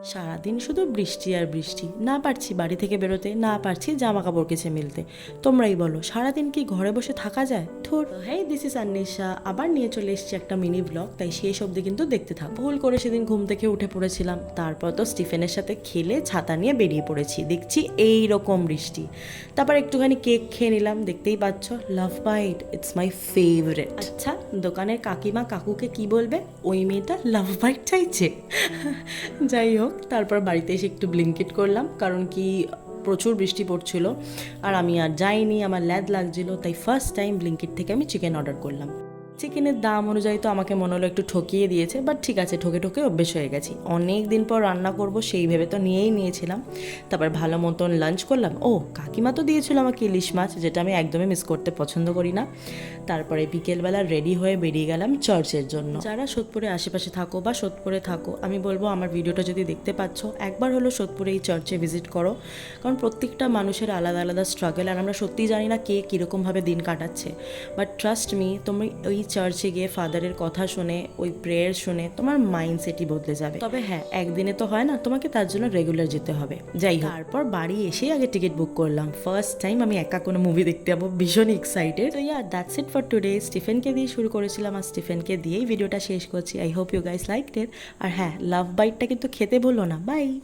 সারাদিন শুধু বৃষ্টি আর বৃষ্টি, না পারছি বাড়ি থেকে বেরোতে, না পারছি জামা কাপড় কেচে মেলতে। তোমরাই বলো সারাদিন কি ঘরে বসে থাকা যায়? ধুর। হেই, দিস ইজ আন্নিশা, আবার নিয়ে চলে এসেছি একটা মিনি ব্লগ, তাই শেষ অবধি কিন্তু দেখতে থাক। ভুল করে সেদিন ঘুম থেকে উঠে পড়েছিলাম, তারপর তো স্টিফেনের সাথে খেলে ছাতা নিয়ে বেরিয়ে পড়েছি, দেখছি এই রকম বৃষ্টি। তারপর একটুখানি কেক খেয়ে নিলাম, দেখতেই পাচ্ছ, love bite, it's my favourite. আচ্ছা, দোকানের কাকিমা কাকুকে কি বলবে, ওই মেয়েটা লাভ বাইট চাইছে? যাই হোক, তারপর বাড়িতে এসে একটু ব্লিঙ্কিট করলাম, কারণ কি প্রচুর বৃষ্টি পড়ছিল আর আমি আর যাইনি, আমার ল্যাদ লাগছিল, তাই ফার্স্ট টাইম ব্লিঙ্কিট থেকে আমি চিকেন অর্ডার করলাম। চিকেনের দাম অনুযায়ী তো আমাকে মনে হলো একটু ঠকিয়ে দিয়েছে, বাট ঠিক আছে, ঠকে ঠকে অভ্যেস হয়ে গেছি। অনেক দিন পর রান্না করব সেই ভেবে তো নিয়েই নিয়েছিলাম। তারপর ভালো মতন লাঞ্চ করলাম। ও, কাকিমা তো দিয়েছিল আমাকে ইলিশ মাছ, যেটা আমি একদমই মিস করতে পছন্দ করি না। তারপরে বিকেলবেলা রেডি হয়ে বেরিয়ে গেলাম চার্চের জন্য। যারা সোদপুরে আশেপাশে থাকো বা সোদপুরে থাকো, আমি বলবো আমার ভিডিওটা যদি দেখতে পাচ্ছ, একবার হলো সোদপুরে এই চার্চে ভিজিট করো, কারণ প্রত্যেকটা মানুষের আলাদা আলাদা স্ট্রাগল, আর আমরা সত্যিই জানি না কে কীরকমভাবে দিন কাটাচ্ছে। বাট ট্রাস্ট মি, তুমি ওই চার্চে গিয়ে ফাদারের কথা শুনে, ওই প্রেয়ার শুনে তোমার মাইন্ডসেটই বদলে যাবে। তবে হ্যাঁ, একদিনে তো হয় না, তোমাকে তার জন্য রেগুলার যেতে হবে। যাই হোক, তারপর বাড়ি এসেই আগে টিকিট বুক করলাম। ফার্স্ট টাইম আমি একা কোনো মুভি দেখতে যাবো, ভীষণ এক্সাইটেড। তো yeah, that's it for today. স্টিফেনকে দিয়ে শুরু করেছিলাম আর স্টিফেনকে দিয়েই ভিডিওটা শেষ করছি। I hope you guys liked it. আর হ্যাঁ, লাভ বাইটটা কিন্তু খেতে ভুলো না। বাই।